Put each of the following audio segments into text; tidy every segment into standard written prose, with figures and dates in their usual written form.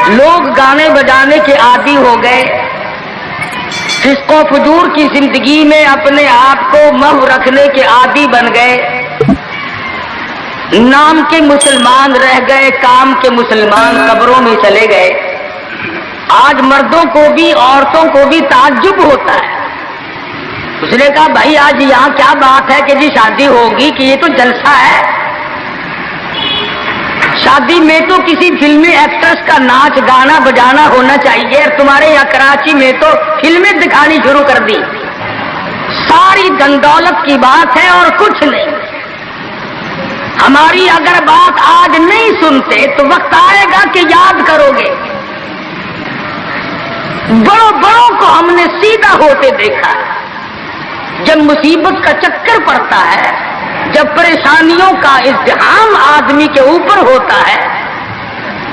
لوگ گانے بجانے کے عادی ہو گئے، فسق و فجور کی زندگی میں اپنے آپ کو محو رکھنے کے عادی بن گئے، نام کے مسلمان رہ گئے، کام کے مسلمان قبروں میں چلے گئے۔ آج مردوں کو بھی عورتوں کو بھی تعجب ہوتا ہے۔ اس نے کہا بھائی آج یہاں کیا بات ہے کہ جی شادی ہوگی، کہ یہ تو جلسہ ہے۔ شادی میں تو کسی فلمی ایکٹریس کا ناچ گانا بجانا ہونا چاہیے، اور تمہارے یہاں کراچی میں تو فلمیں دکھانی شروع کر دی۔ ساری دن دولت کی بات ہے اور کچھ نہیں۔ ہماری اگر بات آج نہیں سنتے تو وقت آئے گا کہ یاد کرو گے۔ بڑوں بڑوں کو ہم نے سیدھا ہوتے دیکھا ہے۔ جب مصیبت کا چکر پڑتا ہے، جب پریشانیوں کا ازدحام آدمی کے اوپر ہوتا ہے،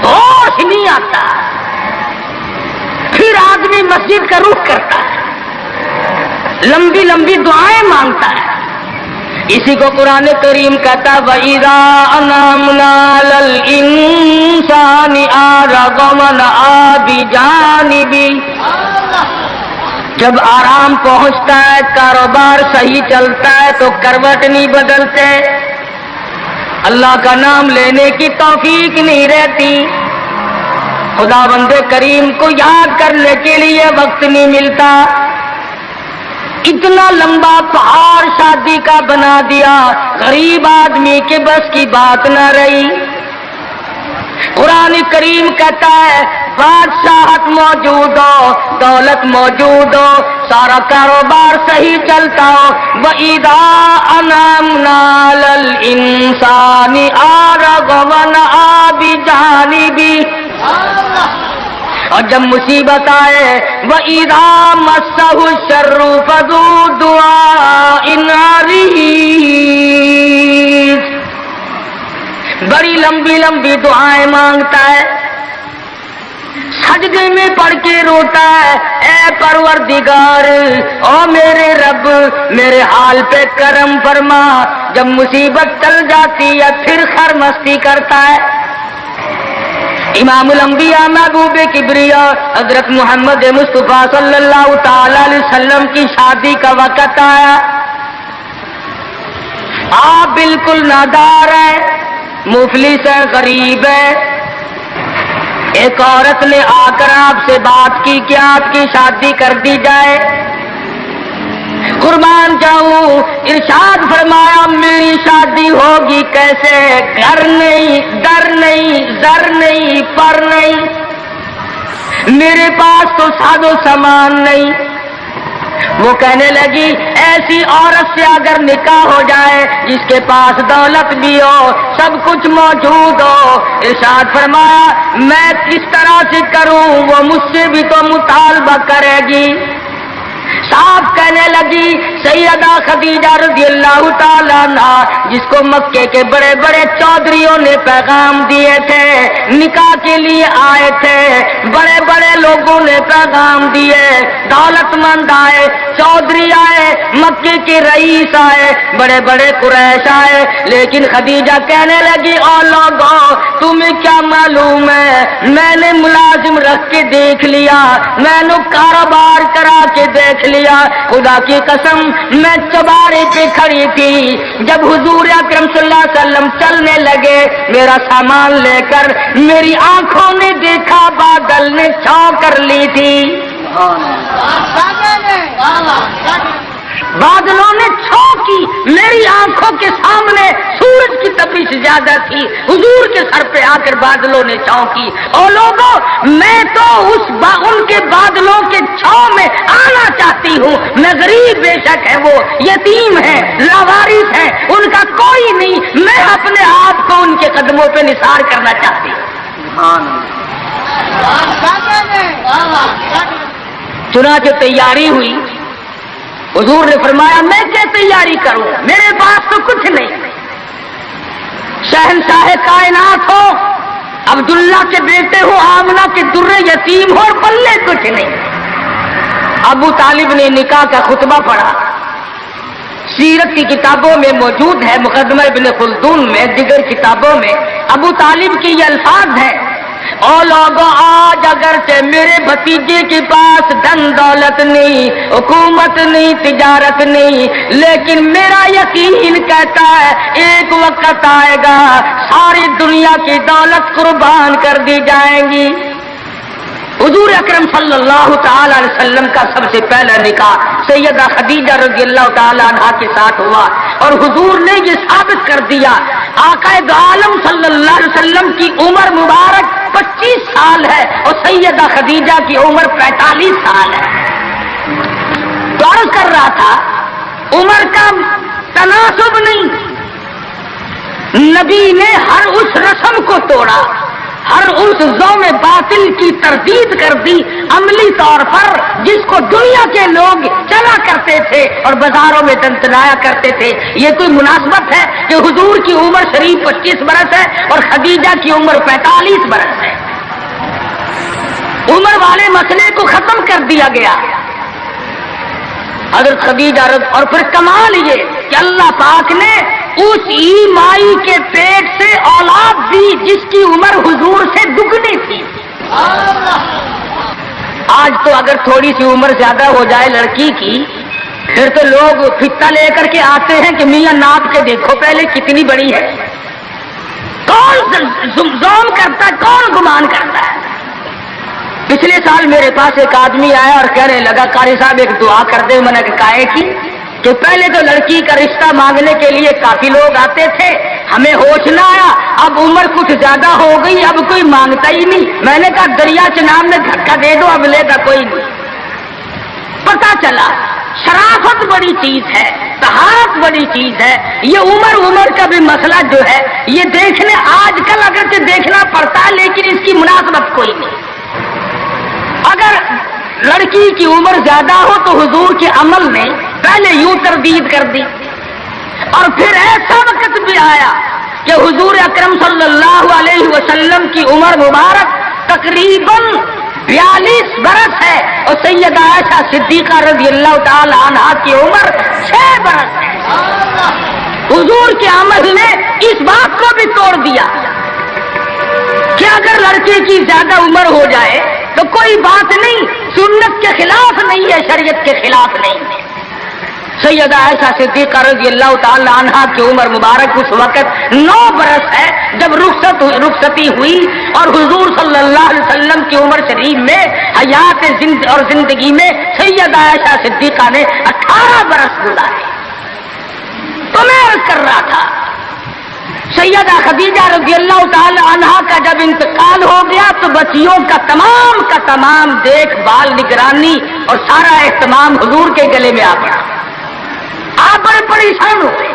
ہوش نہیں آتا، پھر آدمی مسجد کا رخ کرتا ہے، لمبی لمبی دعائیں مانگتا ہے۔ اسی کو قرآن کریم کہتا وَإِذَا أَنْعَمْنَا عَلَى الْإِنسَانِ أَعْرَضَ وَنَأَىٰ بِجَانِبِهِ، جب آرام پہنچتا ہے، کاروبار صحیح چلتا ہے تو کروٹ نہیں بدلتے، اللہ کا نام لینے کی توفیق نہیں رہتی، خدا بندے کریم کو یاد کرنے کے لیے وقت نہیں ملتا۔ اتنا لمبا پہاڑ شادی کا بنا دیا، غریب آدمی کے بس کی بات نہ رہی۔ قرآن کریم کہتا ہے بادشاہت موجود ہو، دولت موجود ہو، سارا کاروبار صحیح چلتا ہو، وَإِذَا أَنْعَمْنَا عَلَى الْإِنسَانِ أَعْرَضَ وَنَأَىٰ بِجَانِبِهِ، اور جب مصیبت آئے وَإِذَا مَسَّهُ الشَّرُّ فَذُو دُعَاءٍ عَرِيضٍ، بڑی لمبی لمبی دعائیں مانگتا ہے، سجدے میں پڑھ کے روتا ہے، اے پروردگار، او میرے رب میرے حال پہ کرم فرما۔ جب مصیبت ٹل جاتی ہے پھر خرمستی کرتا ہے۔ امام الانبیاء محبوب کبریا حضرت محمد مصطفیٰ صلی اللہ تعالی علیہ وسلم کی شادی کا وقت آیا، آپ بالکل نادار ہیں، مفلس ہے، غریب ہے۔ ایک عورت نے آ کر آپ سے بات کی کہ آپ کی شادی کر دی جائے۔ قربان جاؤں، ارشاد فرمایا میری شادی ہوگی کیسے؟ گھر نہیں، در نہیں، زر نہیں، پر نہیں، میرے پاس تو ساز و سامان نہیں۔ وہ کہنے لگی ایسی عورت سے اگر نکاح ہو جائے جس کے پاس دولت بھی ہو، سب کچھ موجود ہو، ارشاد فرمایا میں کس طرح سے کروں؟ وہ مجھ سے بھی تو مطالبہ کرے گی۔ صاحب کہنے لگی سیدہ خدیجہ رضی اللہ تعالیٰ عنہ، جس کو مکے کے بڑے بڑے چودھریوں نے پیغام دیے تھے، نکاح کے لیے آئے تھے، بڑے بڑے لوگوں نے پیغام دیے، دولت مند آئے، چودھری آئے، مکے کے رئیس آئے، بڑے بڑے قریش آئے، لیکن خدیجہ کہنے لگی او لوگوں تمہیں کیا معلوم ہے، میں نے ملازم رکھ کے دیکھ لیا، میں نے کاروبار کرا کے دیکھ لیا، خدا کی قسم میں چوبارے پہ کھڑی تھی، جب حضور اکرم صلی اللہ علیہ وسلم چلنے لگے میرا سامان لے کر، میری آنکھوں نے دیکھا بادل نے چھاؤ کر لی تھی، بادلوں نے چھاؤ کی، میری آنکھوں کے سامنے سورج کی تپش زیادہ تھی، حضور کے سر پہ آ کر بادلوں نے چھاؤ کی۔ اور لوگوں میں تو ان کے بادلوں کے چھاؤ میں آنا چاہتی ہوں، میں غریب بے شک ہے، وہ یتیم ہے، لاوارث ہے، ان کا کوئی نہیں، میں اپنے آپ کو ان کے قدموں پہ نثار کرنا چاہتی ہوں۔ چنانچہ تیاری ہوئی، حضور نے فرمایا میں کیا تیاری کروں، میرے پاس تو کچھ نہیں، شہنشاہ کائنات ہو، عبداللہ کے بیٹے ہو، آمنہ کے درے یتیم ہو اور پلے کچھ نہیں۔ ابو طالب نے نکاح کا خطبہ پڑھا، سیرت کی کتابوں میں موجود ہے، مقدمہ ابن خلدون میں، دیگر کتابوں میں ابو طالب کی یہ الفاظ ہیں، او لوگوں آؤ اگرچہ میرے بھتیجے کے پاس دھن دولت نہیں، حکومت نہیں، تجارت نہیں، لیکن میرا یقین کہتا ہے ایک وقت آئے گا ساری دنیا کی دولت قربان کر دی جائیں گی۔ حضور اکرم صلی اللہ تعالی علیہ وسلم کا سب سے پہلا نکاح سیدہ خدیجہ رضی اللہ تعالی عنہا کے ساتھ ہوا، اور حضور نے یہ ثابت کر دیا آقا دو عالم صلی اللہ علیہ وسلم کی عمر مبارک 25 سال ہے اور سیدہ خدیجہ کی عمر 45 سال ہے۔ تو عرض کر رہا تھا عمر کا تناسب نہیں، نبی نے ہر اس رسم کو توڑا، ہر اس ذوم باطل کی تردید کر دی عملی طور پر جس کو دنیا کے لوگ چلا کرتے تھے اور بازاروں میں تنتنایا کرتے تھے۔ یہ کوئی مناسبت ہے کہ حضور کی عمر شریف 25 برس ہے اور خدیجہ کی عمر 45 برس ہے؟ عمر والے مسئلے کو ختم کر دیا گیا۔ حضرت خدیجہ اور پھر کمال یہ کہ اللہ پاک نے اس مائی کے پیٹ سے اولاد دی جس کی عمر حضور سے دگنی تھی۔ آج تو اگر تھوڑی سی عمر زیادہ ہو جائے لڑکی کی پھر تو لوگ فتا لے کر کے آتے ہیں کہ میاں ناپ کے دیکھو پہلے کتنی بڑی ہے۔ کون زوم کرتا ہے، کون گمان کرتا ہے؟ پچھلے سال میرے پاس ایک آدمی آیا اور کہنے لگا قاری صاحب ایک دعا کر دے۔ میں نے کہا کی کہ پہلے تو لڑکی کا رشتہ مانگنے کے لیے کافی لوگ آتے تھے، ہمیں ہوش نہ آیا، اب عمر کچھ زیادہ ہو گئی، اب کوئی مانگتا ہی نہیں۔ میں نے کہا دریا چناب میں دھکا دے دو، اب لے گا کوئی نہیں۔ پتا چلا شرافت بڑی چیز ہے، طہارت بڑی چیز ہے۔ یہ عمر کا بھی مسئلہ جو ہے یہ دیکھنے آج کل اگرچہ دیکھنا پڑتا ہے لیکن اس کی مناسبت کوئی نہیں۔ اگر لڑکی کی عمر زیادہ ہو تو حضور کے عمل نے پہلے یوں تردید کر دی، اور پھر ایسا وقت بھی آیا کہ حضور اکرم صلی اللہ علیہ وسلم کی عمر مبارک تقریباً 42 برس ہے اور سیدہ عائشہ صدیقہ رضی اللہ تعالی عنہا کی عمر 6 برس ہے۔ حضور کے عمل نے اس بات کو بھی توڑ دیا کہ اگر لڑکے کی زیادہ عمر ہو جائے تو کوئی بات نہیں، سنت کے خلاف نہیں ہے، شریعت کے خلاف نہیں ہے۔ سیدہ عائشہ صدیقہ رضی اللہ تعالی عنہا کی عمر مبارک اس وقت 9 برس ہے جب رخصتی ہوئی، اور حضور صلی اللہ علیہ وسلم کی عمر شریف میں حیات اور زندگی میں سیدہ عائشہ صدیقہ نے 18 برس گزارے۔ تو میں عرض کر رہا تھا سیدہ خدیجہ رضی اللہ تعالی عنہا کا جب انتقال ہو گیا تو بچیوں کا تمام دیکھ بھال، نگرانی اور سارا اہتمام حضور کے گلے میں آ پڑا۔ آپ بڑے پریشان ہوئے،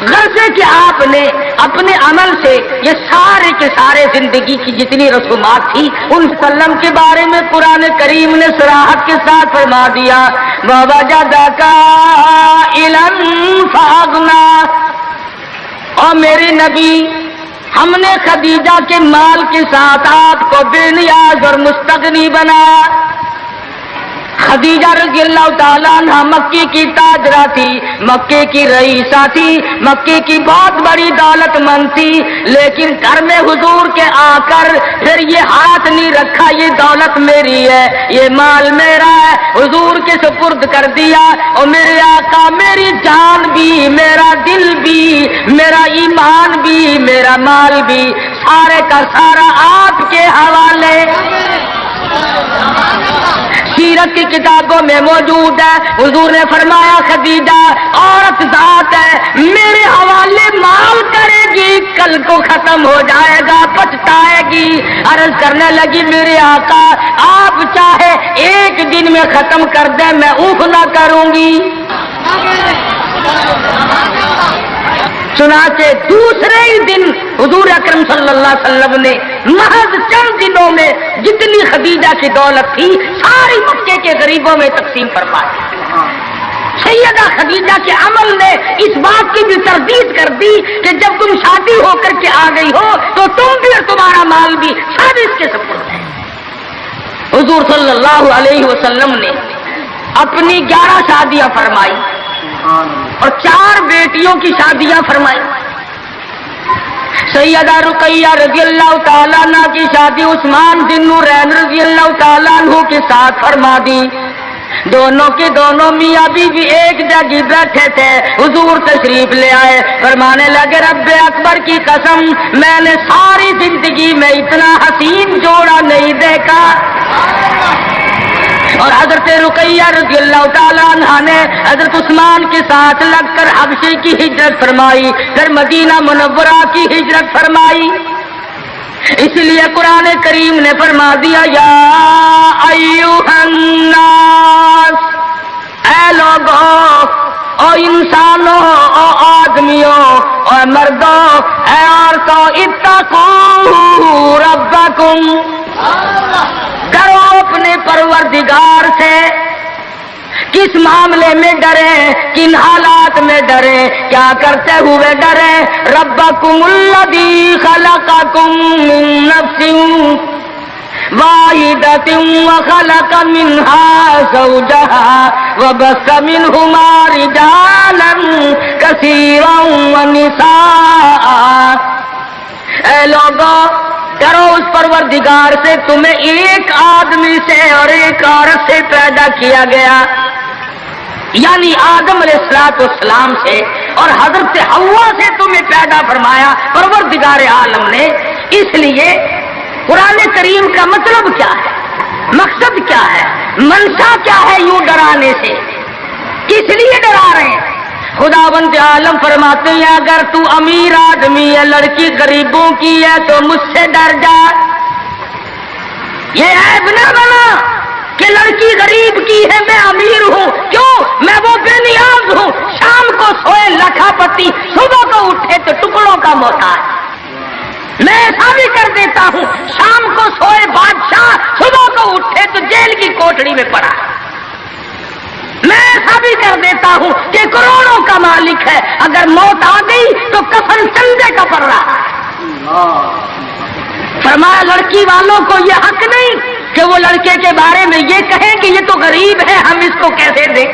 غرضے کہ آپ نے اپنے عمل سے یہ سارے کے سارے زندگی کی جتنی رسومات تھی ان سلم کے بارے میں قرآن کریم نے صراحت کے ساتھ فرما دیا، وَوَجَدَكَ عَائِلًا فَأَغْنَىٰ۔ اور میرے نبی ہم نے خدیجہ کے مال کے ساتھ آپ کو بے نیاز اور مستغنی بنایا۔ خدیجہ رضی اللہ تعالیٰ عنہ مکے کی تاجرہ تھی، مکے کی رئیسہ تھی، مکے کی بہت بڑی دولت مند تھی، لیکن گھر میں حضور کے آ کر پھر یہ ہاتھ نہیں رکھا یہ دولت میری ہے، یہ مال میرا ہے، حضور کے سپرد کر دیا۔ اور میرے آقا میری جان بھی، میرا دل بھی، میرا ایمان بھی، میرا مال بھی، سارے کا سارا آپ کے حوالے۔ سیرت کی کتابوں میں موجود ہے، حضور نے فرمایا خدیجہ عورت ذات ہے، میرے حوالے مال کرے گی، کل کو ختم ہو جائے گا، پچھتائے گی۔ عرض کرنے لگی میرے آقا آپ چاہے ایک دن میں ختم کر دیں میں اوف نہ کروں گی۔ چنانچہ دوسرے ہی دن حضور اکرم صلی اللہ علیہ وسلم نے محض چند دنوں میں جتنی خدیجہ کی دولت تھی ساری مکے کے غریبوں میں تقسیم فرما دی۔ سیدہ خدیجہ کے عمل نے اس بات کی بھی تردید کر دی کہ جب تم شادی ہو کر کے آ گئی ہو تو تم بھی اور تمہارا مال بھی سب اس کے سپرد ہے۔ حضور صلی اللہ علیہ وسلم نے اپنی 11 شادیاں فرمائی اور 4 بیٹیوں کی شادیاں فرمائی۔ سیدہ رقیہ رضی اللہ تعالیٰ عنہ کی شادی عثمان ذی النورین رضی اللہ تعالیٰ عنہ کے ساتھ فرما دی. دونوں کے دونوں میاں بیوی ایک جگہ بیٹھے تھے. حضور تشریف لے آئے, فرمانے لگے رب اکبر کی قسم میں نے ساری زندگی میں اتنا حسین جوڑا نہیں دیکھا. اور حضرت رقیہ رضی اللہ تعالیٰ عنہ نے حضرت عثمان کے ساتھ لگ کر حبشے کی ہجرت فرمائی, پھر مدینہ منورہ کی ہجرت فرمائی. اس لیے قرآن کریم نے فرما دیا یا ایھا الناس, اے لوگوں, او انسانوں, او آدمیوں, او مردوں, اے عورتوں, اتقوا ربکم, ڈرو اپنے پروردگار سے. کس معاملے میں ڈریں, کن حالات میں ڈریں, کیا کرتے ہوئے ڈریں؟ ربکم الذی خلقکم من نفس واحدۃ وخلق منها زوجها وبث منهما رجالا کثیرا ونساء. اے لوگوں, ڈرو اس پروردگار سے, تمہیں ایک آدمی سے اور ایک عورت سے پیدا کیا گیا, یعنی آدم علیہ السلام سے اور حضرت حوا سے تمہیں پیدا فرمایا پروردگار عالم نے. اس لیے قرآن کریم کا مطلب کیا ہے, مقصد کیا ہے, منشا کیا ہے یوں ڈرانے سے, کس لیے ڈرا رہے ہیں؟ خداوند عالم فرماتے ہیں اگر تو امیر آدمی ہے, لڑکی غریبوں کی ہے تو مجھ سے ڈر جا. یہ عیب نہ بنا کہ لڑکی غریب کی ہے میں امیر ہوں, کیوں؟ میں وہ بے نیاز ہوں, شام کو سوئے لکھا پتی, صبح کو اٹھے تو ٹکڑوں کا محتاج. میں ایسا بھی کر دیتا ہوں, شام کو سوئے بادشاہ, صبح کو اٹھے تو جیل کی کوٹڑی میں پڑا. میں ایسا بھی کر دیتا ہوں کہ کروڑوں کا مالک ہے, اگر موت آ گئی تو کفن چندے کا پڑ رہا ہے. فرمایا لڑکی والوں کو یہ حق نہیں کہ وہ لڑکے کے بارے میں یہ کہیں کہ یہ تو غریب ہے, ہم اس کو کیسے دیں.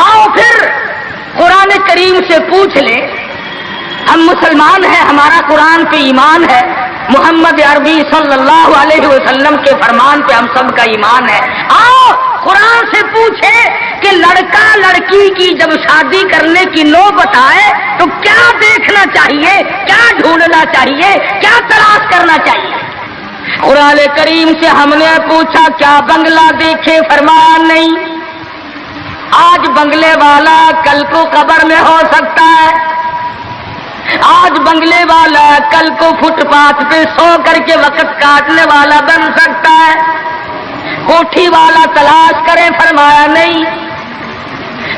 آؤ پھر قرآن کریم سے پوچھ لیں, ہم مسلمان ہیں, ہمارا قرآن پہ ایمان ہے, محمد عربی صلی اللہ علیہ وسلم کے فرمان پہ ہم سب کا ایمان ہے. آؤ قرآن سے پوچھے کہ لڑکا لڑکی کی جب شادی کرنے کی نوبت آئے تو کیا دیکھنا چاہیے, کیا ڈھونڈنا چاہیے, کیا تلاش کرنا چاہیے. قرآن کریم سے ہم نے پوچھا کیا بنگلہ دیکھے, فرمایا نہیں. آج بنگلے والا کل کو قبر میں ہو سکتا ہے, آج بنگلے والا کل کو فٹ پاتھ پہ سو کر کے وقت کاٹنے والا بن سکتا ہے. کوٹھی والا تلاش کرے, فرمایا نہیں.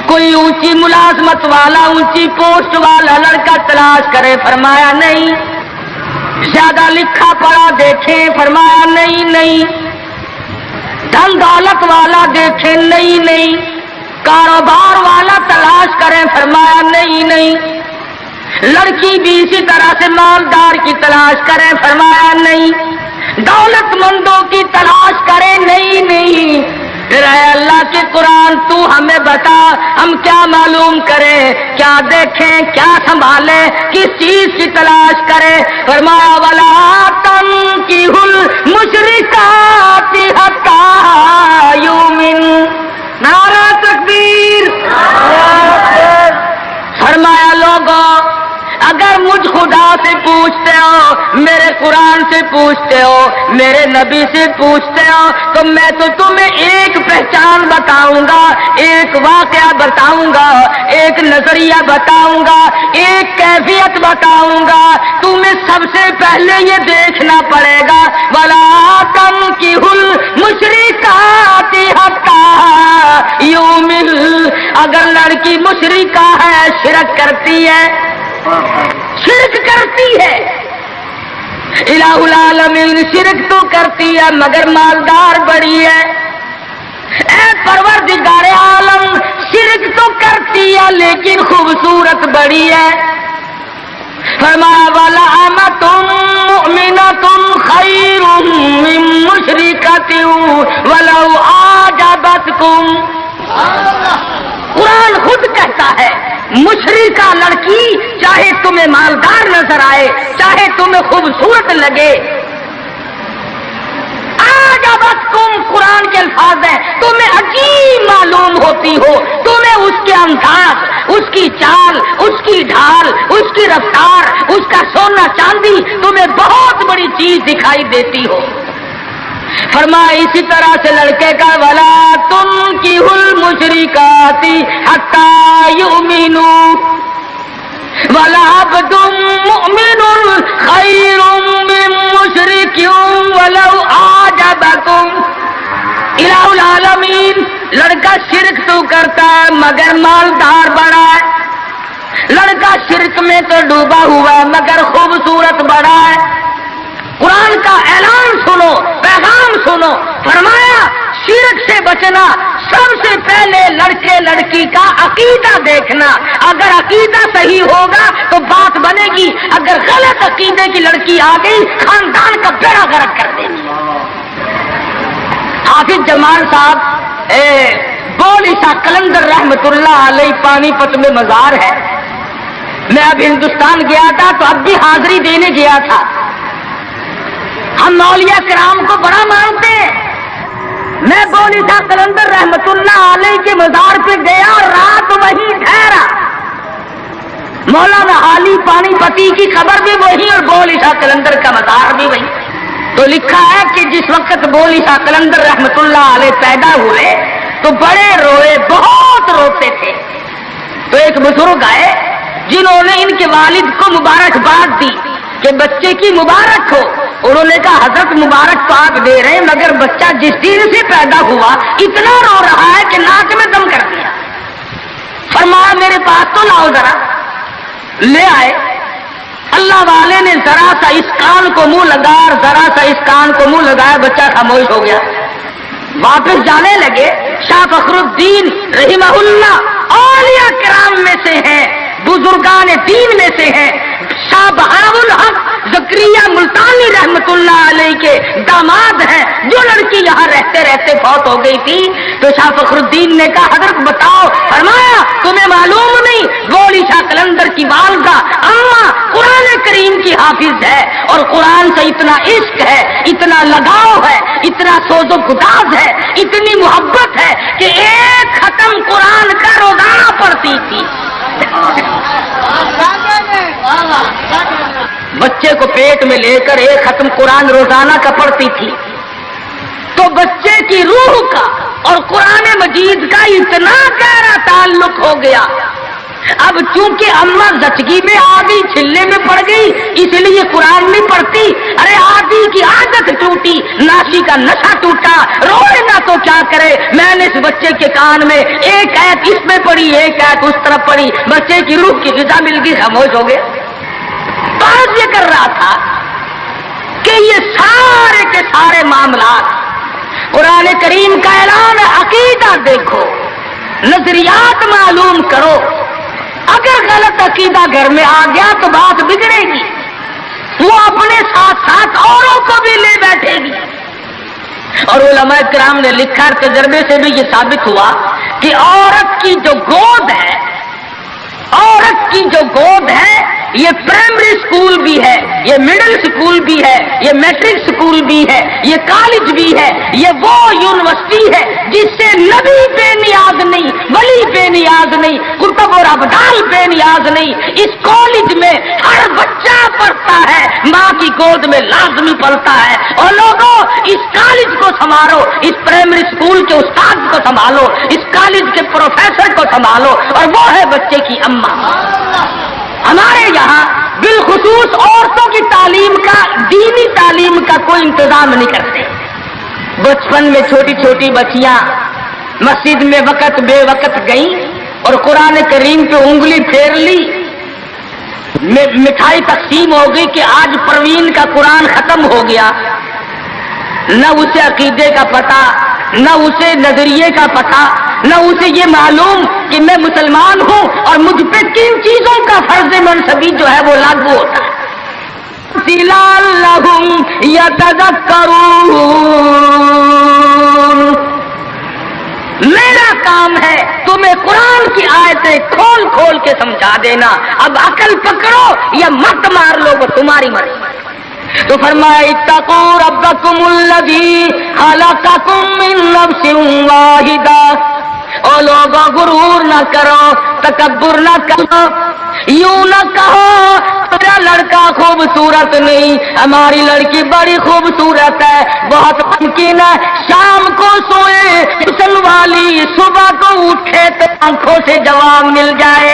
کوئی اونچی ملازمت والا, اونچی پوسٹ والا لڑکا تلاش کرے, فرمایا نہیں. زیادہ لکھا پڑھا دیکھیں, فرمایا نہیں. دھن دولت والا دیکھیں, نہیں. کاروبار والا تلاش کریں, فرمایا نہیں. لڑکی بھی اسی طرح سے مالدار کی تلاش کریں, فرمایا نہیں. دولت مندوں کی تلاش کریں, نہیں. پھر اے اللہ کے قرآن تو ہمیں بتا, ہم کیا معلوم کریں, کیا دیکھیں, کیا سنبھالیں, کس چیز کی تلاش کریں. فرمایا وَلَا تَنكِحُوا الْمُشْرِكَاتِ حَتَّىٰ يُؤْمِنَّ. نعرہ تکبیر. فرمایا لوگوں اگر مجھ خدا سے پوچھتے ہو, میرے قرآن سے پوچھتے ہو, میرے نبی سے پوچھتے ہو, تو میں تو تمہیں ایک پہچان بتاؤں گا, ایک واقعہ بتاؤں گا, ایک نظریہ بتاؤں گا, ایک کیفیت بتاؤں گا. تمہیں سب سے پہلے یہ دیکھنا پڑے گا وَلَا تَنكِحُوا الْمُشْرِكَاتِ حَتَّىٰ يُؤْمِنَّ. اگر لڑکی مشرکہ ہے, شرک کرتی ہے, الہ العالمین شرک تو کرتی ہے مگر مالدار بڑی ہے. اے پروردگار عالم شرک تو کرتی ہے لیکن خوبصورت بڑی ہے. فرمایا وَلَأَمَةٌ مُؤْمِنَةٌ خَيْرٌ مِّن مُّشْرِكَةٍ وَلَوْ أَعْجَبَتْكُمْ. قرآن خود کہتا ہے مشرکہ لڑکی چاہے تمہیں مالدار نظر آئے، چاہے تمہیں خوبصورت لگے، قرآن کے الفاظ ہیں، تمہیں عجیب معلوم ہوتی ہو، تمہیں اس کے انداز، اس کی چال، اس کی ڈھال، اس کی رفتار، اس کا سونا چاندی تمہیں بہت بڑی چیز دکھائی دیتی ہو۔ فرمایا اسی طرح سے لڑکے کا ولا تنکحوا المشرکات حتی یؤمنوا وَلَعَبْدٌ مُؤْمِنٌ خَيْرٌ مِّن مُّشْرِكٍ وَلَوْ أَعْجَبَكُمْ۔ الٰہ العالمین، لڑکا شرک تو کرتا ہے مگر مالدار بڑا ہے، لڑکا شرک میں تو ڈوبا ہوا ہے مگر خوبصورت بڑا ہے۔ قرآن کا اعلان سنو، پیغام سنو، فرمایا شرک سے بچنا، سب سے پہلے لڑکے لڑکی کا عقیدہ دیکھنا، اگر عقیدہ صحیح ہوگا تو بات بنے گی، اگر غلط عقیدے کی لڑکی آ گئی خاندان کا بیڑا غرق کر دے گی۔ حافظ جمال صاحب بولی شاہ قلندر رحمت اللہ علیہ پانی پت میں مزار ہے، میں اب ہندوستان گیا تھا تو اب بھی حاضری دینے گیا تھا۔ ہم اولیاء کرام کو بڑا مانتے ہیں، میں بولی شاہ قلندر رحمت اللہ علیہ کے مزار پہ گیا اور رات وہیں ٹھہرا۔ مولانا علی پانی پتی کی قبر بھی وہی اور بولی شاہ قلندر کا مزار بھی وہی۔ تو لکھا ہے کہ جس وقت بولی شاہ قلندر رحمت اللہ علیہ پیدا ہوئے تو بڑے روئے، بہت روتے تھے۔ تو ایک بزرگ آئے جنہوں نے ان کے والد کو مبارکباد دی کہ بچے کی مبارک ہو۔ انہوں نے کہا حضرت مبارک تو آپ دے رہے ہیں مگر بچہ جس دن سے پیدا ہوا اتنا رو رہا ہے کہ ناک میں دم کر دیا۔ فرمایا میرے پاس تو لاؤ ذرا، لے آئے۔ اللہ والے نے ذرا سا اس کان کو منہ لگایا اور ذرا سا اس کان کو منہ لگایا، بچہ خاموش ہو گیا۔ واپس جانے لگے۔ شاہ فخر الدین رحمہ اللہ اولیاء کرام میں سے ہیں، بزرگان دین میں سے ہیں۔ شاہ بہاء الحق زکریا ملتانی رحمت اللہ علیہ کے داماد ہیں، جو لڑکی یہاں رہتے رہتے فوت ہو گئی تھی۔ تو شاہ فخر الدین نے کہا حضرت بتاؤ، فرمایا تمہیں معلوم نہیں بولی شاہ قلندر کی والدہ اماں قرآن کریم کی حافظ ہے، اور قرآن سے اتنا عشق ہے، اتنا لگاؤ ہے، اتنا سوز و گداز ہے، اتنی محبت ہے کہ ایک ختم قرآن کا روزانہ پڑھتی تھی۔ بچے کو پیٹ میں لے کر ایک ختم قرآن روزانہ کا پڑھتی تھی۔ تو بچے کی روح کا اور قرآن مجید کا اتنا گہرا تعلق ہو گیا۔ اب چونکہ اماں زچگی میں آدھی چھلنے میں پڑ گئی اس لیے قرآن نہیں پڑھتی۔ ارے آدھی کی عادت ٹوٹی، ناشی کا نشہ ٹوٹا، روئے نہ تو کیا کرے۔ میں نے اس بچے کے کان میں ایک آیت اس میں پڑھی، ایک آیت اس طرف پڑھی، بچے کی روح کی غذا مل گئی، خاموش ہو گئے۔ بات یہ کر رہا تھا کہ یہ سارے کے سارے معاملات قرآن کریم کا اعلان ہے، عقیدہ دیکھو، نظریات معلوم کرو۔ اگر غلط عقیدہ گھر میں آ گیا تو بات بگڑے گی، وہ اپنے ساتھ ساتھ اوروں کو بھی لے بیٹھے گی۔ اور علماء کرام نے لکھا، تجربے سے بھی یہ ثابت ہوا کہ عورت کی جو گود ہے، عورت کی جو گود ہے، یہ پرائمری سکول بھی ہے، یہ مڈل سکول بھی ہے، یہ میٹرک سکول بھی ہے، یہ کالج بھی ہے، یہ وہ یونیورسٹی ہے جس سے نبی بے نیاز نہیں، ولی بے نیاز نہیں، قطب اور ابدال بے نیاز نہیں۔ اس کالج میں ہر بچہ پڑھتا ہے، ماں کی گود میں لازمی پڑھتا ہے۔ اور لوگوں اس کالج کو سنبھالو، اس پرائمری سکول کے استاد کو سنبھالو، اس کالج کے پروفیسر کو سنبھالو، اور وہ ہے بچے کی اماں۔ ہمارے یہاں بالخصوص عورتوں کی تعلیم کا، دینی تعلیم کا کوئی انتظام نہیں کرتے۔ بچپن میں چھوٹی چھوٹی بچیاں مسجد میں وقت بے وقت گئیں اور قرآن کریم پہ انگلی پھیر لی، مٹھائی تقسیم ہو گئی کہ آج پروین کا قرآن ختم ہو گیا۔ نہ اسے عقیدے کا پتہ، نہ اسے نظریے کا پتہ، نہ اسے یہ معلوم کہ میں مسلمان ہوں اور مجھ پہ کن چیزوں کا فرض منصبی جو ہے وہ لاگو ہوتا ہے۔ لعلہم یتذکرون، میرا کام کلام ہے، تمہیں قرآن کی آیتیں کھول کھول کے سمجھا دینا، اب عقل پکڑو یا مت مار لو، وہ تمہاری مرضی۔ تو فرمایا اتقوا ربکم الذی خلقکم من نفس واحدہ، او لوگوں غرور نہ کرو، تکبر نہ کرو، یوں نہ کہو میرا لڑکا خوبصورت نہیں، ہماری لڑکی بڑی خوبصورت ہے، بہت ممکن ہے شام کو سوئے غسل والی صبح کو اٹھے تو آنکھوں سے جواب مل جائے،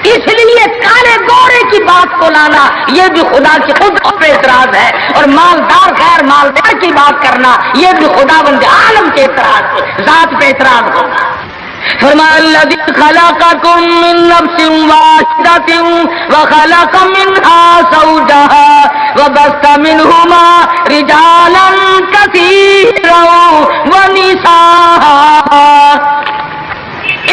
اس لیے کالے گورے کی بات کو لانا یہ بھی خدا کی خود پہ اعتراض ہے، اور مالدار غیر مالدار کی بات کرنا یہ بھی خدا بند عالم کے اعتراض ہے، ذات پہ اعتراض ہوگا۔ فرمایا الذی خلقکم من نفس واحدۃ وخلق منها زوجها وبث منهما رجالا كثيرا ونساء،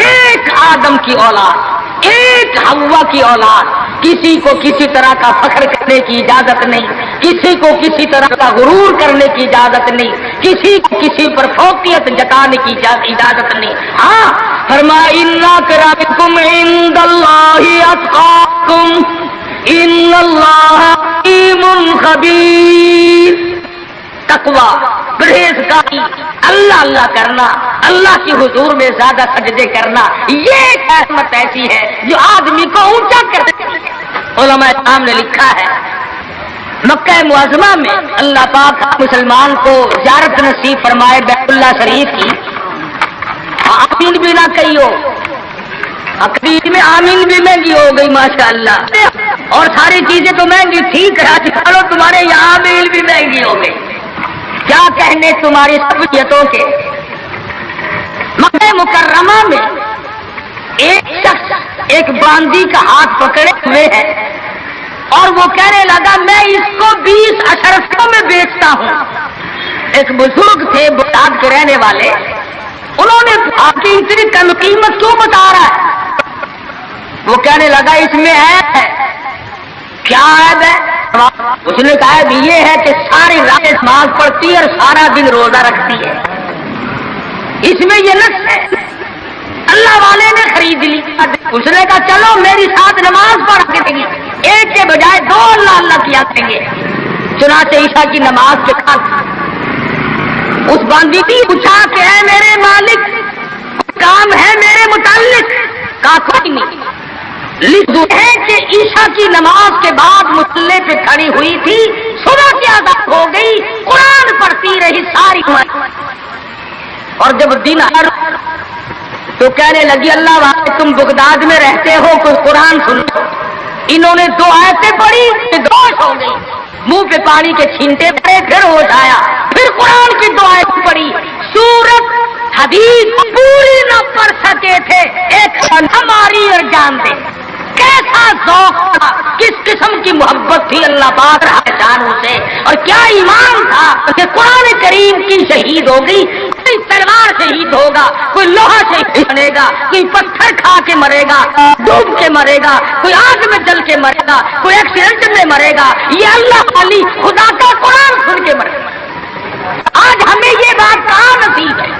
ایک آدم کی اولاد، ایک حوا کی اولاد، کسی کو کسی طرح کا فخر کرنے کی اجازت نہیں، کسی کو کسی طرح کا غرور کرنے کی اجازت نہیں، کسی کو کسی پر فوقیت جتانے کی اجازت نہیں۔ ہاں فرمایا ان اکرمکم عند اللہ اتقاکم ان اللہ علیم خبیر۔ تقوی، پرہیزگاری، اللہ اللہ کرنا، اللہ کی حضور میں زیادہ سجدے کرنا، یہ ایک رحمت ایسی ہے جو آدمی کو اونچا کرتی ہے۔ علماء کرام نے لکھا ہے مکہ معظمہ میں اللہ پاک مسلمان کو زیارت نصیب فرمائے بیت اللہ شریف کی، آمین بھی نہ کہیو، عقید میں آمین بھی مہنگی ہو گئی ماشاءاللہ، اور ساری چیزیں تو مہنگی، ٹھیک ہے چلو تمہارے یہاں آمین بھی مہنگی ہو گئی، کیا کہنے تمہاری سہولتوں کے۔ مکہ مکرمہ میں ایک شخص ایک باندی کا ہاتھ پکڑے ہوئے ہے اور وہ کہنے لگا میں اس کو 20 اشرفوں میں بیچتا ہوں۔ ایک بزرگ تھے بغداد کے رہنے والے، انہوں نے آپ کی اتنی کم قیمت کیوں بتا رہا ہے؟ وہ کہنے لگا اس میں ہے کیا عیب ہے؟ اس نے کہا یہ ہے کہ ساری رات نماز پڑھتی ہے اور سارا دن روزہ رکھتی ہے، اس میں یہ نقص ہے۔ اللہ والے نے خرید لی، اس نے کہا چلو میری ساتھ نماز پڑھ کے دیں گے، ایک کے بجائے 2 اللہ اللہ کیا کریں گے۔ چنانچہ عشاء کی نماز کے بعد اس باندی نے پوچھا کہ اے میرے مالک کام ہے میرے متعلق؟ کہا کوئی نہیں، لکھ دو ہے کہ عشاء کی نماز کے بعد مصلے پہ کھڑی ہوئی تھی، صبح کی اذان ہو گئی، قرآن پڑھتی رہی ساری عمر، اور جب دن تو کہنے لگی اللہ والے تم بغداد میں رہتے ہو کوئی قرآن سنو۔ انہوں نے 2 آیتیں پڑھی، ہوش ہو گئی، منہ پہ پانی کے چھینٹے پڑے، پھر ہوش آیا، پھر قرآن کی 2 آیتیں پڑھی، سورت حدیث پوری نہ پڑھ سکے تھے، ایک ہماری اور جان دے، کیسا ذوق تھا، کس قسم کی محبت تھی اللہ پاک جانوں سے، اور کیا ایمان تھا کہ قرآن کریم کی شہید ہو گئی، کوئی تلوار شہید ہوگا، کوئی لوہا شہید بنے گا، کوئی پتھر کھا کے مرے گا، ڈوب کے مرے گا، کوئی آگ میں جل کے مرے گا، کوئی ایکسیڈنٹ میں مرے گا، یہ اللہ والی خدا کا قرآن سن کے مرے گا۔ آج ہمیں یہ بات کہاں نصیب ہے؟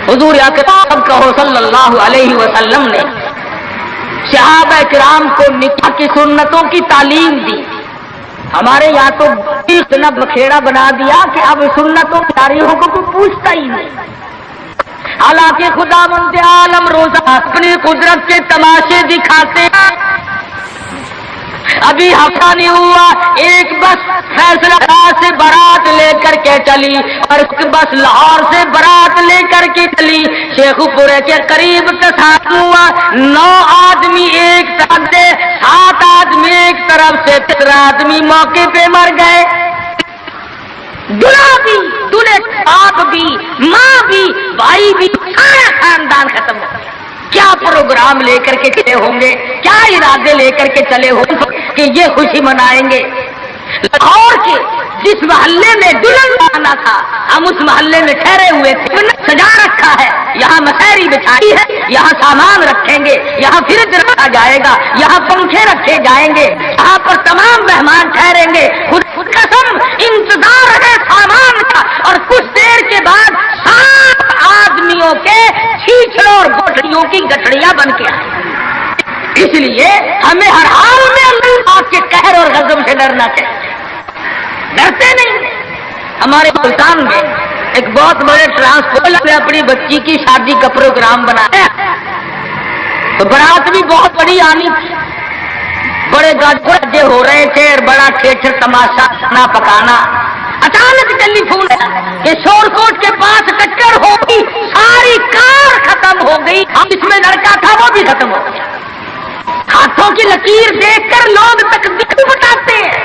حضور اکرم کہو صلی اللہ علیہ وسلم نے صحابہ کرام کو نکاح کی سنتوں کی تعلیم دی، ہمارے یہاں تو اتنا بکھیڑا بنا دیا کہ اب سنتوں تاریخوں کو کوئی پوچھتا ہی نہیں۔ حالانکہ خدا بند عالم روزہ اپنی قدرت کے تماشے دکھاتے ہیں۔ ابھی ہفتہ نہیں ہوا ایک بس فیصلہ آباد سے بارات لے کر کے چلی اور بس لاہور سے بارات لے کر کے چلی، شیخ پورے کے قریب تصادم ہوا، 9 آدمی ایک طرف سے، 7 آدمی ایک طرف سے، 13 آدمی موقع پہ مر گئے، دلہا بھی، دلہے باپ بھی، ماں بھی، بھائی بھی، سارا خاندان ختم ہو گیا۔ کیا پروگرام لے کر کے چلے ہوں گے، کیا ارادے لے کر کے چلے ہوں گے کہ یہ خوشی منائیں گے؟ لاہور کے جس محلے میں دلہن آنا تھا ہم اس محلے میں ٹھہرے ہوئے تھے، سجا رکھا ہے، یہاں مسحری بچھائی ہے، یہاں سامان رکھیں گے، یہاں فرج رکھا جائے گا، یہاں پنکھے رکھے جائیں گے، یہاں پر تمام مہمان ٹھہریں گے، خود قسم انتظار ہے سامان کا، اور کچھ دیر کے بعد 7 آدمیوں کے ہمیں ہر حال میں اللہ کے قہر اور غضب سے ڈرنا چاہیے، ڈرتے نہیں۔ ہمارے ملتان میں ایک بہت بڑے ٹرانسپورٹ نے اپنی بچی کی شادی کا پروگرام بنایا، تو برات بھی بہت بڑی آنی تھی، بڑے گاجے ہو رہے تھے اور بڑا ٹھیٹر تماشا کھانا پکانا۔ اچانک ٹیلی فون کہ شور کوٹ کے پاس ٹکر ہو گئی، ساری کار ختم ہو گئی، جس میں لڑکا تھا وہ بھی ختم ہو گیا۔ ہاتھوں کی لکیر دیکھ کر لوگ تقدیر بتاتے ہیں،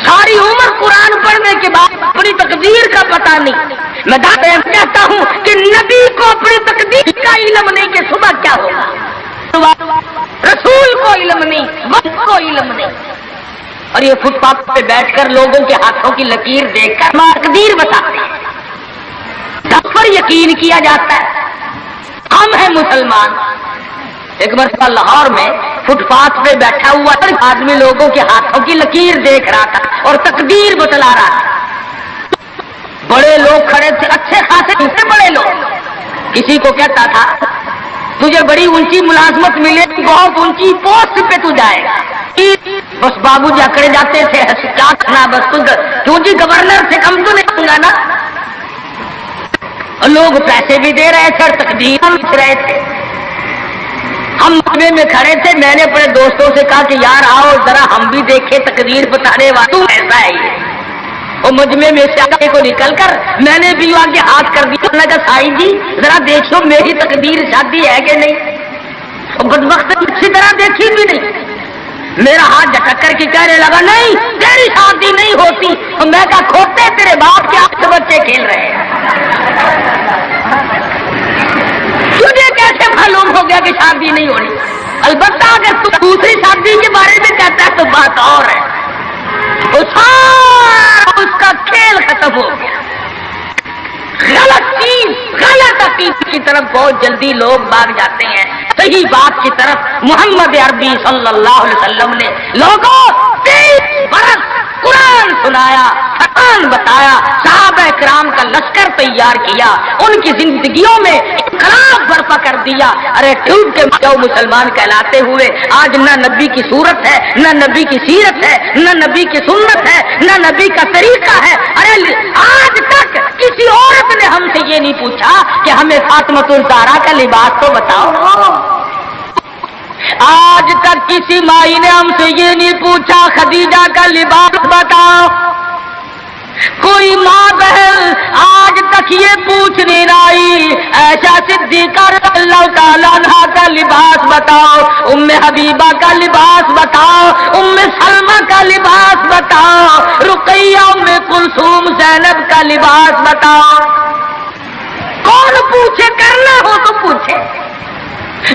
ساری عمر قرآن پڑھنے کے بعد اپنی تقدیر کا پتہ نہیں۔ میں کہتا ہوں کہ نبی کو اپنی تقدیر کا علم نہیں کہ صبح کیا ہوگا، رسول کو علم نہیں، وقت کو علم نہیں، اور یہ فٹ پاتھ پہ بیٹھ کر لوگوں کے ہاتھوں کی لکیر دیکھ کر تقدیر بتاتے ہیں، دس پر یقین کیا جاتا ہے۔ ہم ہیں مسلمان۔ ایک مرتبہ لاہور میں فٹ پاتھ پہ بیٹھا ہوا آدمی لوگوں کے ہاتھوں کی لکیر دیکھ رہا تھا اور تقدیر بتلا رہا تھا۔ بڑے لوگ کھڑے تھے، اچھے خاصے بڑے لوگ۔ کسی کو کہتا تھا تجھے بڑی اونچی ملازمت ملے، بہت اونچی پوسٹ پہ تو جائے گا۔ بس بابو جی اکڑے جاتے تھے، کیا کرنا بس کیوں جی گورنر سے کم تو نہیں ہوں گا نا۔ لوگ پیسے بھی دے رہے تھے اور تقدیر لکھ رہے تھے۔ ہم مجمع میں کھڑے تھے، میں نے اپنے دوستوں سے کہا کہ یار آؤ ذرا ہم بھی دیکھیں تقدیر بتانے والا ایسا ہے یہ۔ اور مجمع میں سے آگے کو نکل کر میں نے بھی آگے ہاتھ کر دیا، میں کہا سائی جی ذرا دیکھو میری تقدیر شادی ہے کہ نہیں۔ بدبخت اچھی طرح دیکھی بھی نہیں، میرا ہاتھ جھٹک کر کے کہنے لگا نہیں تیری شادی نہیں ہوتی۔ اور میں کہا کھوتے تیرے باپ کے 8 بچے کھیل رہے ہیں، تجھے کیسے معلوم ہو گیا کہ شادی نہیں ہونی؟ البتہ اگر تو دوسری شادی کے بارے میں کہتا ہے تو بات اور ہے، اس کا کھیل ختم ہو گیا۔ غلط چیز، غلط عقیدے کی طرف بہت جلدی لوگ بھاگ جاتے ہیں، صحیح بات کی طرف محمد عربی صلی اللہ علیہ وسلم نے لوگوں 23 برس قرآن سنایا، قرآن بتایا، صحابہ کرام کا لشکر تیار کیا، ان کی زندگیوں میں انقلاب برپا کر دیا۔ ارے ٹوٹ کے جو مسلمان کہلاتے ہوئے آج نہ نبی کی صورت ہے، نہ نبی کی سیرت ہے، نہ نبی کی سنت ہے، نہ نبی کا طریقہ ہے۔ ارے آج تک کسی عورت نے ہم سے یہ نہیں پوچھا کہ ہمیں فاطمۃ الزہرا کا لباس تو بتاؤ۔ آج تک کسی مائی نے ہم سے یہ نہیں پوچھا خدیجہ کا لباس بتاؤ۔ کوئی ماں بہن آج تک یہ پوچھ نہیں آئی ایسا صدیقہ رضی اللہ تعالیٰ عنہا کا لباس بتاؤ، ام حبیبہ کا لباس بتاؤ، ام سلمہ کا لباس بتاؤ، رقیہ ام کلثوم زینب کا لباس بتاؤ۔ کون پوچھے؟ کرنا ہو تو پوچھے۔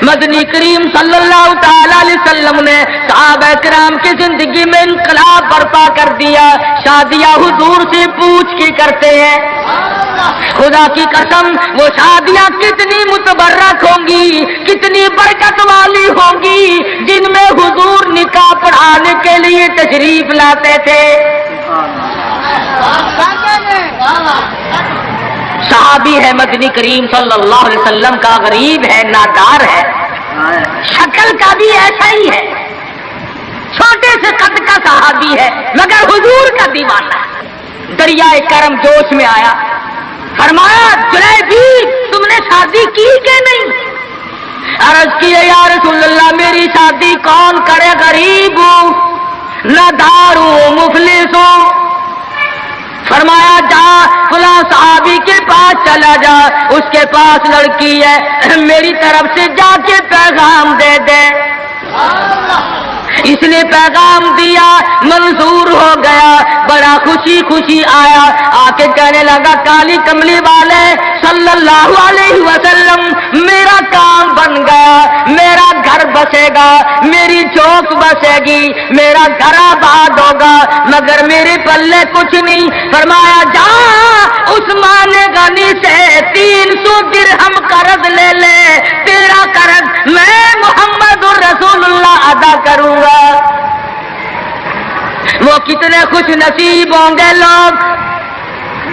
مدنی کریم صلی اللہ تعالی علیہ وسلم نے صحابہ کرام کی زندگی میں انقلاب برپا کر دیا۔ شادیاں حضور سے پوچھ کے کرتے ہیں، خدا کی قسم وہ شادیاں کتنی متبرک ہوں گی، کتنی برکت والی ہوں گی جن میں حضور نکاح پڑھانے کے لیے تشریف لاتے تھے۔ صحابی ہے مدنی کریم صلی اللہ علیہ وسلم کا، غریب ہے، نادار ہے، شکل کا بھی ایسا ہی ہے، چھوٹے سے قد کا صحابی ہے مگر حضور کا دیوانہ ہے۔ دریائے کرم جوش میں آیا، فرمایا جلیبی تم نے شادی کی کہ نہیں؟ عرض کی یا رسول اللہ میری شادی کون کرے، غریب ہوں، نادار ہوں، مفلس ہوں۔ فرمایا جا فلاں صحابی کے پاس چلا جا، اس کے پاس لڑکی ہے، میری طرف سے جا کے پیغام دے دے۔ اس نے پیغام دیا، منظور ہو گیا، بڑا خوشی خوشی آیا، آ کے کہنے لگا کالی کملی والے صلی اللہ علیہ وسلم میرا کام بن گیا، میرا گھر بسے گا، میری چوک بسے گی، میرا گھر آباد ہوگا، مگر میرے پلے کچھ نہیں۔ فرمایا جا عثمان غنی سے 300 درہم قرض لے لے، تیرا قرض میں محمد الرسول اللہ ادا کروں گا۔ وہ کتنے خوش نصیب ہوں گے لوگ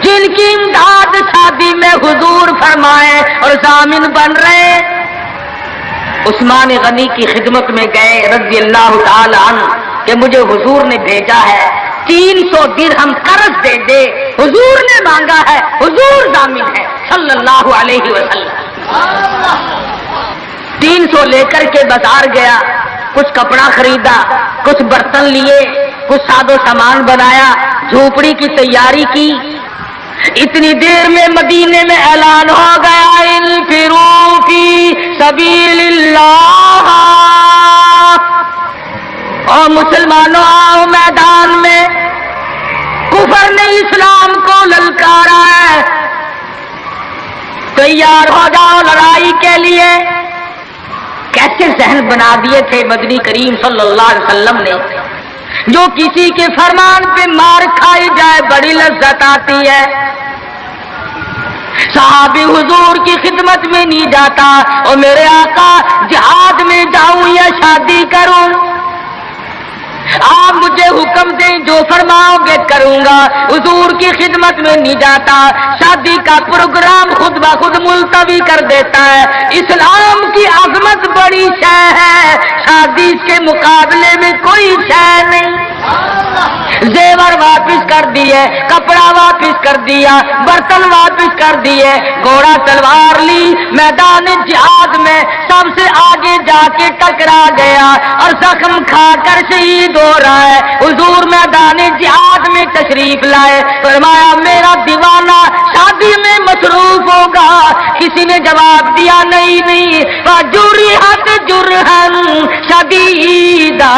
جن کی امداد شادی میں حضور فرمائے اور ضامن بن رہے۔ عثمان غنی کی خدمت میں گئے رضی اللہ تعالی عنہ کہ مجھے حضور نے بھیجا ہے 300 درہم قرض دے دے، حضور نے مانگا ہے، حضور ضامن ہے صلی اللہ علیہ وسلم۔ 300 لے کر کے بازار گیا، کچھ کپڑا خریدا، کچھ برتن لیے، کچھ سادو سامان بنایا، جھوپڑی کی تیاری کی۔ اتنی دیر میں مدینے میں اعلان ہو گیا انفروا فی سبیل اللہ، اور مسلمانوں آؤ میدان میں، کفر نے اسلام کو للکارا ہے، تیار ہو جاؤ لڑائی کے لیے۔ کیسے ذہن بنا دیے تھے مدنی کریم صلی اللہ علیہ وسلم نے، جو کسی کے فرمان پہ مار کھائی جائے بڑی لذت آتی ہے۔ صحابی حضور کی خدمت میں نہیں جاتا اور میرے آقا جہاد میں جاؤں یا شادی کروں، آپ مجھے حکم دیں جو فرماؤ گے کروں گا۔ حضور کی خدمت میں نہیں جاتا، شادی کا پروگرام خود بخود ملتوی کر دیتا ہے۔ اسلام کی عظمت بڑی شے ہے، شادی کے مقابلے میں کوئی شے نہیں۔ زیور واپس کر دیے، کپڑا واپس کر دیا، برتن واپس کر دیے، گھوڑا تلوار لی، میدان جہاد میں سب سے آگے جا کے ٹکرا گیا اور زخم کھا کر شہید ہو رہا ہے۔ حضور میدان جہاد میں تشریف لائے، فرمایا میرا دیوانہ شادی میں مصروف ہوگا۔ کسی نے جواب دیا نہیں، فجرحت جرحا شدیدا،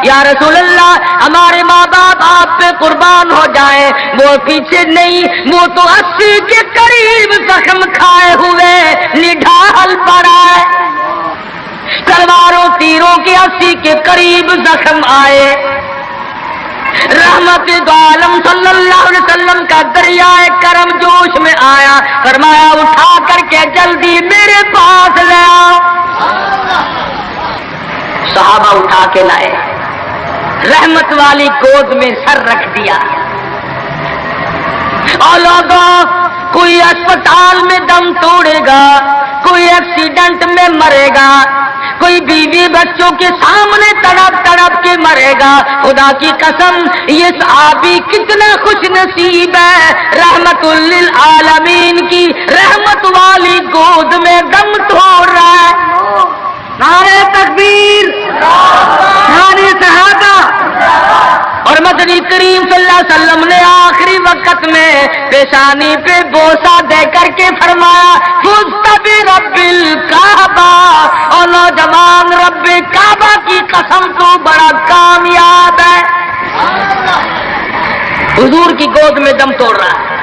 یا رسول اللہ ہمارے ماں باپ آپ پہ قربان ہو جائیں، وہ پیچھے نہیں، وہ تو 80 کے قریب زخم کھائے ہوئے نڈھال پڑا ہے، تلواروں تیروں کے 80 کے قریب زخم آئے۔ رحمت دو عالم صلی اللہ علیہ وسلم کا دریائے کرم جوش میں آیا، فرمایا اٹھا کر کے جلدی میرے پاس لے آؤ۔ صحابہ اٹھا کے لائے، رحمت والی گود میں سر رکھ دیا۔ اور لوگوں، کوئی اسپتال میں دم توڑے گا، کوئی ایکسیڈنٹ میں مرے گا، کوئی بیوی بچوں کے سامنے تڑپ تڑپ کے مرے گا۔ خدا کی قسم یہ صحابی کتنا خوش نصیب ہے، رحمت للعالمین کی رحمت والی گود میں دم توڑ رہا ہے۔ نعرہ تکبیر، نعرہ صحابہ۔ اور مدنی کریم صلی اللہ علیہ وسلم نے آخری وقت میں پیشانی پہ بوسہ دے کر کے فرمایا فزت برب الکعبہ، اور نوجوان رب کعبہ کی قسم تو بڑا کامیاب ہے۔ حضور کی گود میں دم توڑ رہا ہے،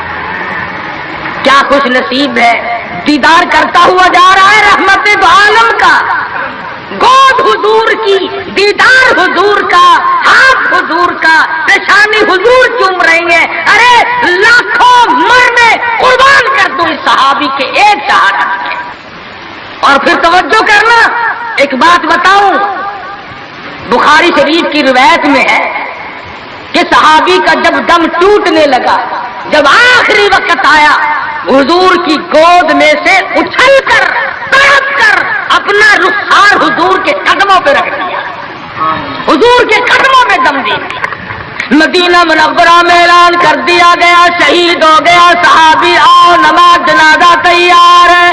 کیا خوش نصیب ہے، دیدار کرتا ہوا جا رہا ہے رحمت دو عالم کا، گود حضور کی، دیدار حضور کا، ہاتھ حضور کا، پیشانی حضور چوم رہی ہیں۔ ارے لاکھوں مرنے قربان کر دو اس صحابی کے ایک شہادت کے۔ اور پھر توجہ کرنا، ایک بات بتاؤں، بخاری شریف کی روایت میں ہے کہ صحابی کا جب دم ٹوٹنے لگا، جب آخری وقت آیا، حضور کی گود میں سے اچھل کر تڑپ کر اپنا رخسار حضور کے قدموں پہ رکھ دیا، حضور کے قدموں میں دم دے دیا۔ مدینہ منورہ میں اعلان کر دیا گیا شہید ہو گیا صحابی، آؤ نماز جنازہ تیار ہے۔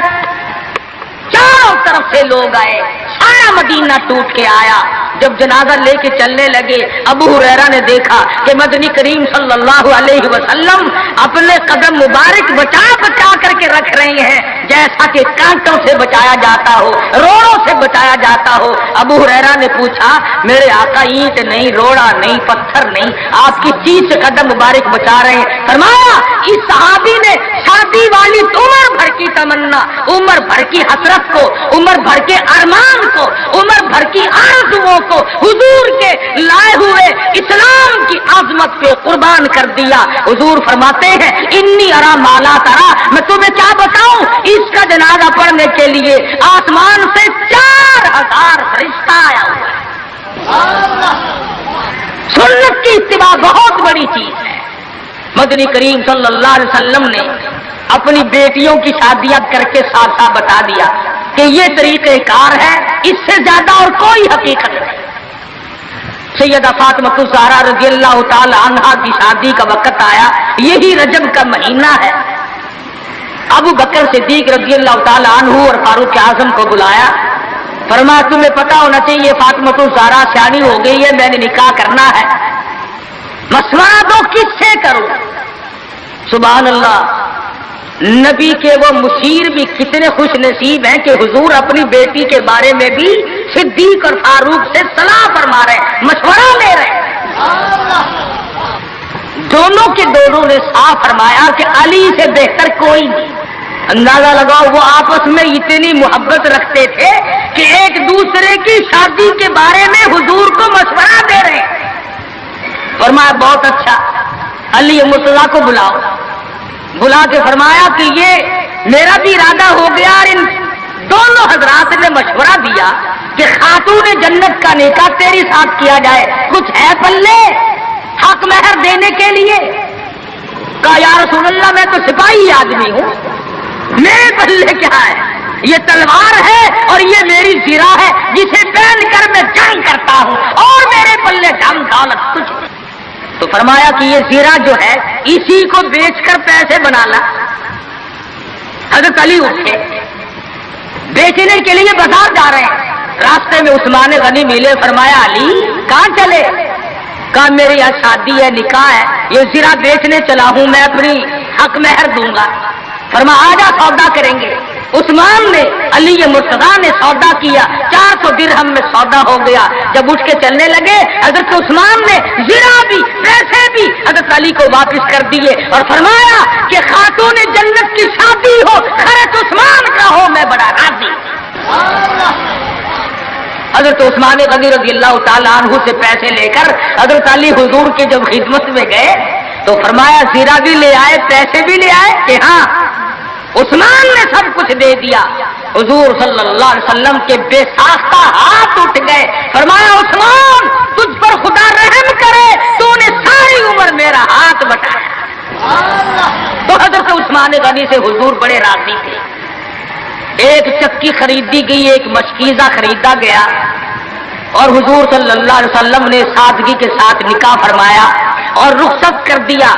چاروں طرف سے لوگ آئے، سارا مدینہ ٹوٹ کے آیا۔ جب جنازہ لے کے چلنے لگے، ابو ہریرہ نے دیکھا کہ مدنی کریم صلی اللہ علیہ وسلم اپنے قدم مبارک بچا بچا کر کے رکھ رہے ہیں، جیسا کہ کانٹوں سے بچایا جاتا ہو، روڑوں سے بچایا جاتا ہو۔ ابو ہریرہ نے پوچھا میرے آقا اینٹ نہیں، روڑا نہیں، پتھر نہیں، آپ کی چیز سے قدم مبارک بچا رہے ہیں۔ فرمایا اس صحابی نے شادی والی عمر بھر کی تمنا، عمر بھر کی حسرت کو، عمر بھر کے ارمان کو، عمر بھر کی آرزوؤں کو حضور کے لائے ہوئے اسلام کی عظمت پہ قربان کر دیا۔ حضور فرماتے ہیں انی ارا مالا ترا، میں تمہیں کیا بتاؤں، اس کا جنازہ پڑھنے کے لیے آسمان سے 4000 فرشتہ آیا ہوا ہے۔ سنت کی اتباع بہت بڑی چیز ہے۔ مدنی کریم صلی اللہ علیہ وسلم نے اپنی بیٹیوں کی شادیاں کر کے صاف صاف بتا دیا کہ یہ طریقہ کار ہے، اس سے زیادہ اور کوئی حقیقت نہیں۔ سیدہ فاطمہ الزہرا رضی اللہ تعالی عنہا کی شادی کا وقت آیا، یہی رجب کا مہینہ ہے۔ ابو بکر صدیق رضی اللہ تعالی عنہ اور فاروق اعظم کو بلایا، فرمایا تمہیں پتا ہونا چاہیے فاطمہ الزہرا سیانی ہو گئی ہے، میں نے نکاح کرنا ہے، مشورہ دو کس سے کروں۔ سبحان اللہ، نبی کے وہ مشیر بھی کتنے خوش نصیب ہیں کہ حضور اپنی بیٹی کے بارے میں بھی صدیق اور فاروق سے صلاح فرما رہے، مشورہ لے رہے۔ دونوں کے دونوں نے صاف فرمایا کہ علی سے بہتر کوئی نہیں۔ اندازہ لگاؤ وہ آپس میں اتنی محبت رکھتے تھے کہ ایک دوسرے کی شادی کے بارے میں حضور کو مشورہ دے رہے۔ فرمایا بہت اچھا، علی مرتضیٰ کو بلاؤ۔ بلا کے فرمایا کہ یہ میرا بھی ارادہ ہو گیا، اور ان دونوں حضرات نے مشورہ دیا کہ خاتون جنت کا نکاح تیری ساتھ کیا جائے، کچھ ہے پلے حق مہر دینے کے لیے؟ کہا یا رسول اللہ میں تو سپاہی آدمی ہوں، میرے پلے کیا ہے؟ یہ تلوار ہے اور یہ میری زرہ ہے جسے پہن کر میں جنگ کرتا ہوں، اور میرے پلے دم دولت کچھ نہیں۔ تو فرمایا کہ یہ زیرہ جو ہے اسی کو بیچ کر پیسے بنا لا۔ حضرت علی اٹھے، بیچنے کے لیے بازار جا رہے ہیں، راستے میں عثمان غنی ملے، فرمایا علی کہاں چلے؟ کہا میری یہاں شادی ہے، نکاح ہے، یہ زیرہ بیچنے چلا ہوں، میں اپنی حق مہر دوں گا۔ فرمایا آجا سودا کریں گے۔ عثمان نے، علی مرتضیٰ نے سودا کیا، 400 درہم میں سودا ہو گیا۔ جب اٹھ کے چلنے لگے حضرت عثمان نے زرہ بھی پیسے بھی حضرت علی کو واپس کر دیے اور فرمایا کہ خاتون جنت کی شادی ہو، خرچ عثمان کا ہو، میں بڑا راضی۔ حضرت عثمان غنی رضی اللہ تعالیٰ عنہ سے پیسے لے کر حضرت علی حضور کی جب خدمت میں گئے تو فرمایا زیرہ بھی لے آئے، پیسے بھی لے آئے؟ کہ ہاں۔ عثمان نے سب کچھ دے دیا۔ حضور صلی اللہ علیہ وسلم کے بے ساختہ ہاتھ اٹھ گئے، فرمایا عثمان تجھ پر خدا رحم کرے، تو نے ساری عمر میرا ہاتھ بٹایا۔ تو حضرت عثمان غنی سے حضور بڑے راضی تھے۔ ایک چکی خریدی گئی، ایک مشکیزہ خریدا گیا، اور حضور صلی اللہ علیہ وسلم نے سادگی کے ساتھ نکاح فرمایا اور رخصت کر دیا،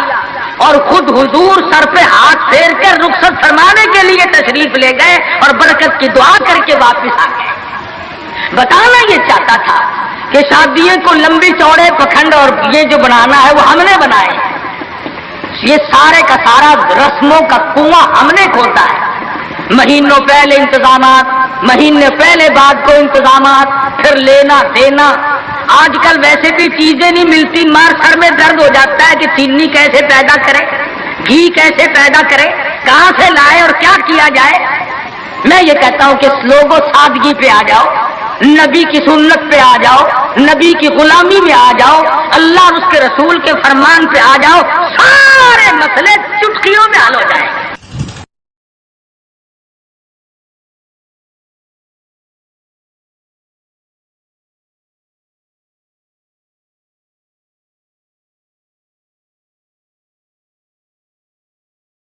اور خود حضور سر پہ ہاتھ پھیر کر رخصت فرمانے کے لیے تشریف لے گئے اور برکت کی دعا کر کے واپس آ گئے۔ بتانا یہ چاہتا تھا کہ شادیوں کو لمبی چوڑے پکھنڈ اور یہ جو بنانا ہے وہ ہم نے بنائے، یہ سارے کا سارا رسموں کا کنواں ہم نے کھودا ہے۔ مہینوں پہلے انتظامات، مہینے پہلے بعد کو انتظامات، پھر لینا دینا۔ آج کل ویسے بھی چیزیں نہیں ملتی، مار سر میں درد ہو جاتا ہے کہ چینی کیسے پیدا کرے، گھی کیسے پیدا کرے، کہاں سے لائے اور کیا کیا جائے۔ میں یہ کہتا ہوں کہ لوگوں سادگی پہ آ جاؤ، نبی کی سنت پہ آ جاؤ، نبی کی غلامی میں آ جاؤ، اللہ اور اس کے رسول کے فرمان پہ آ جاؤ،